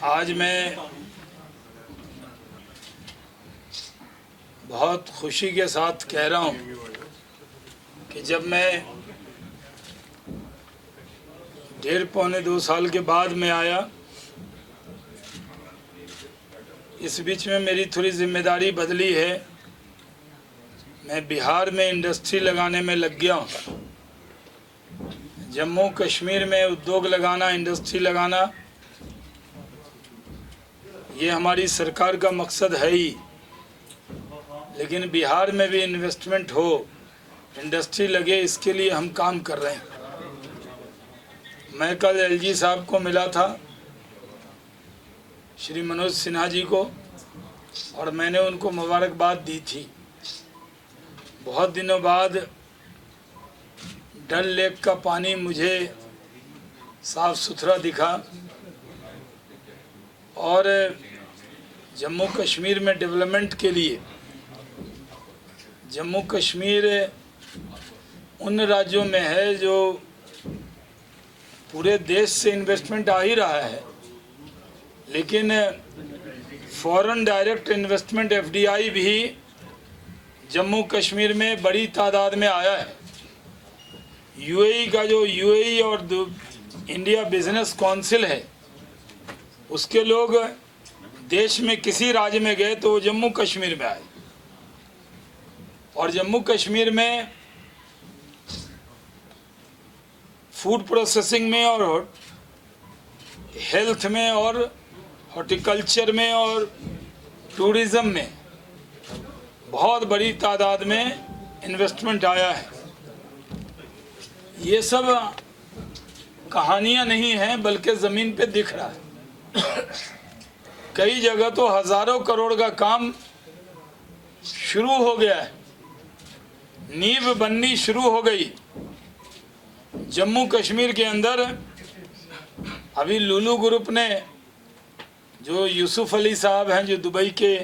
आज मैं बहुत खुशी के साथ कह रहा हूँ कि जब मैं 1.5-2 साल के बाद में आया, इस बीच में मेरी थोड़ी जिम्मेदारी बदली है। मैं बिहार में इंडस्ट्री लगाने में लग गया हूँ। जम्मू कश्मीर में उद्योग लगाना, इंडस्ट्री लगाना, ये हमारी सरकार का मकसद है ही। लेकिन बिहार में भी इन्वेस्टमेंट हो, इंडस्ट्री लगे, इसके लिए हम काम कर रहे हैं। मैं कल एलजी साहब को मिला था, श्री मनोज सिन्हा जी को, और मैंने उनको मुबारकबाद दी थी। बहुत दिनों बाद डल लेक का पानी मुझे साफ सुथरा दिखा और जम्मू कश्मीर में डेवलपमेंट के लिए, जम्मू कश्मीर उन राज्यों में है जो पूरे देश से इन्वेस्टमेंट आ ही रहा है, लेकिन फॉरेन डायरेक्ट इन्वेस्टमेंट एफडीआई भी जम्मू कश्मीर में बड़ी तादाद में आया है। यूएई का जो यूएई और इंडिया बिजनेस काउंसिल है, उसके लोग देश में किसी राज्य में गए तो वो जम्मू कश्मीर में आए। और जम्मू कश्मीर में फूड प्रोसेसिंग में और हेल्थ में और हॉर्टिकल्चर में और टूरिज़्म में बहुत बड़ी तादाद में इन्वेस्टमेंट आया है। ये सब कहानियाँ नहीं हैं, बल्कि ज़मीन पे दिख रहा है। कई जगह तो हज़ारों करोड़ का काम शुरू हो गया है, नींव बननी शुरू हो गई। जम्मू कश्मीर के अंदर अभी लुलु ग्रुप ने, जो यूसुफ अली साहब हैं, जो दुबई के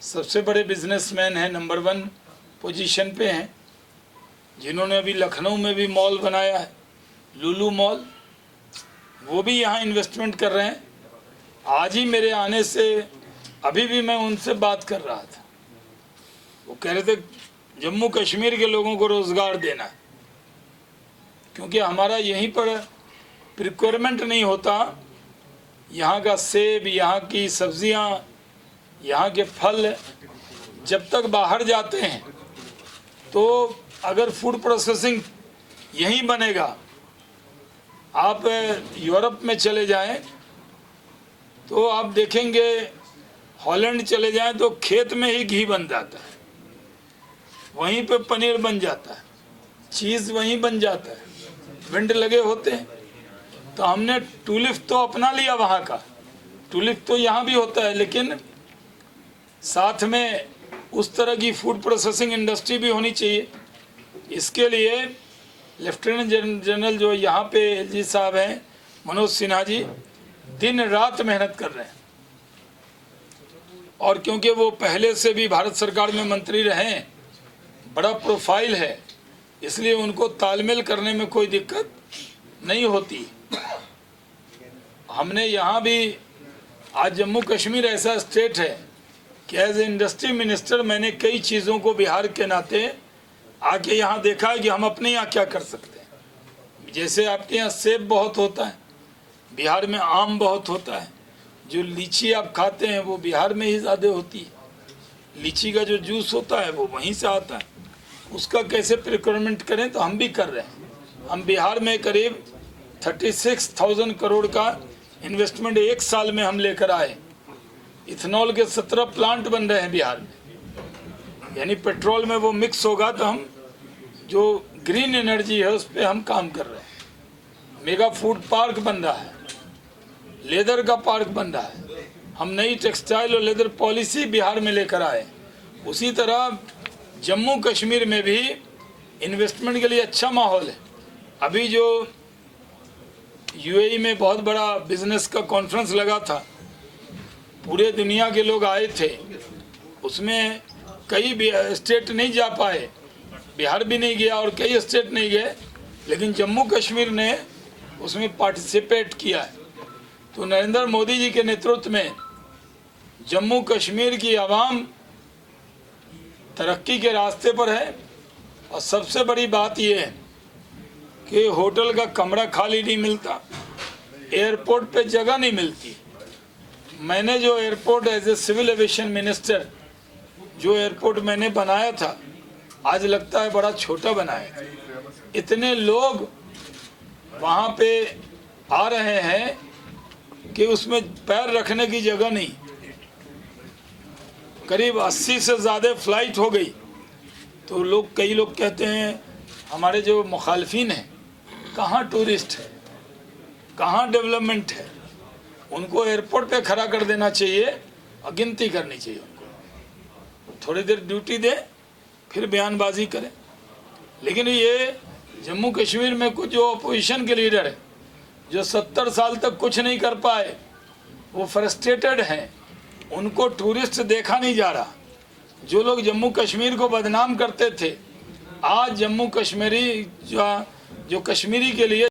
सबसे बड़े बिजनेसमैन हैं, नंबर 1 पोजीशन पे हैं, जिन्होंने अभी लखनऊ में भी मॉल बनाया है, लुलु मॉल, वो भी यहाँ इन्वेस्टमेंट कर रहे हैं। आज ही मेरे आने से अभी भी मैं उनसे बात कर रहा था। वो कह रहे थे जम्मू कश्मीर के लोगों को रोज़गार देना है, क्योंकि हमारा यहीं पर प्रिक्योरमेंट नहीं होता। यहाँ का सेब, यहाँ की सब्जियाँ, यहाँ के फल जब तक बाहर जाते हैं, तो अगर फूड प्रोसेसिंग यहीं बनेगा, आप यूरोप में चले जाएं तो आप देखेंगे, हॉलैंड चले जाएं तो खेत में ही घी बन जाता है, वहीं पे पनीर बन जाता है, चीज़ वहीं बन जाता है, विंड लगे होते हैं। तो हमने टूलिप तो अपना लिया वहाँ का, टूलिप तो यहाँ भी होता है, लेकिन साथ में उस तरह की फूड प्रोसेसिंग इंडस्ट्री भी होनी चाहिए। इसके लिए लेफ्टिनेंट जनरल जो यहाँ पे एलजी साहब हैं, मनोज सिन्हा जी, दिन रात मेहनत कर रहे हैं। और क्योंकि वो पहले से भी भारत सरकार में मंत्री रहे हैं, बड़ा प्रोफाइल है, इसलिए उनको तालमेल करने में कोई दिक्कत नहीं होती। हमने यहाँ भी, आज जम्मू कश्मीर ऐसा स्टेट है कि एज ए इंडस्ट्री मिनिस्टर मैंने कई चीज़ों को बिहार के नाते आके यहाँ देखा है कि हम अपने यहाँ क्या कर सकते हैं। जैसे आपके यहाँ सेब बहुत होता है, बिहार में आम बहुत होता है, जो लीची आप खाते हैं वो बिहार में ही ज़्यादा होती है। लीची का जो जूस होता है वो वहीं से आता है, उसका कैसे प्रिक्योरमेंट करें, तो हम भी कर रहे हैं। हम बिहार में करीब 36,000 करोड़ का इन्वेस्टमेंट एक साल में हम लेकर आए। इथेनॉल के 17 प्लांट बन रहे हैं बिहार में, यानी पेट्रोल में वो मिक्स होगा तो हम जो ग्रीन एनर्जी है उस पर हम काम कर रहे हैं। मेगा फूड पार्क बन रहा है, लेदर का पार्क बन रहा है। हम नई टेक्सटाइल और लेदर पॉलिसी बिहार में लेकर आए। उसी तरह जम्मू कश्मीर में भी इन्वेस्टमेंट के लिए अच्छा माहौल है। अभी जो यूएई में बहुत बड़ा बिजनेस का कॉन्फ्रेंस लगा था, पूरे दुनिया के लोग आए थे, उसमें कई स्टेट नहीं जा पाए, बिहार भी नहीं गया और कई स्टेट नहीं गए, लेकिन जम्मू कश्मीर ने उसमें पार्टिसिपेट किया है। तो नरेंद्र मोदी जी के नेतृत्व में जम्मू कश्मीर की आवाम तरक्की के रास्ते पर है। और सबसे बड़ी बात यह है कि होटल का कमरा खाली नहीं मिलता, एयरपोर्ट पे जगह नहीं मिलती। मैंने जो airport as a civil aviation minister जो एयरपोर्ट मैंने बनाया था, आज लगता है बड़ा छोटा बनाया था। इतने लोग वहाँ पे आ रहे हैं कि उसमें पैर रखने की जगह नहीं। करीब 80 से ज़्यादा फ़्लाइट हो गई। तो कई लोग कहते हैं, हमारे जो मुखालफिन हैं, कहाँ टूरिस्ट है, कहाँ डेवलपमेंट है, उनको एयरपोर्ट पे खड़ा कर देना चाहिए और गिनती करनी चाहिए। उनको थोड़ी देर ड्यूटी दें, फिर बयानबाजी करें। लेकिन ये जम्मू कश्मीर में कुछ जो अपोजिशन के लीडर हैं, जो 70 साल तक कुछ नहीं कर पाए, वो फ्रस्ट्रेटेड हैं, उनको टूरिस्ट देखा नहीं जा रहा। जो लोग जम्मू कश्मीर को बदनाम करते थे, आज जम्मू कश्मीरी जो कश्मीरी के लिए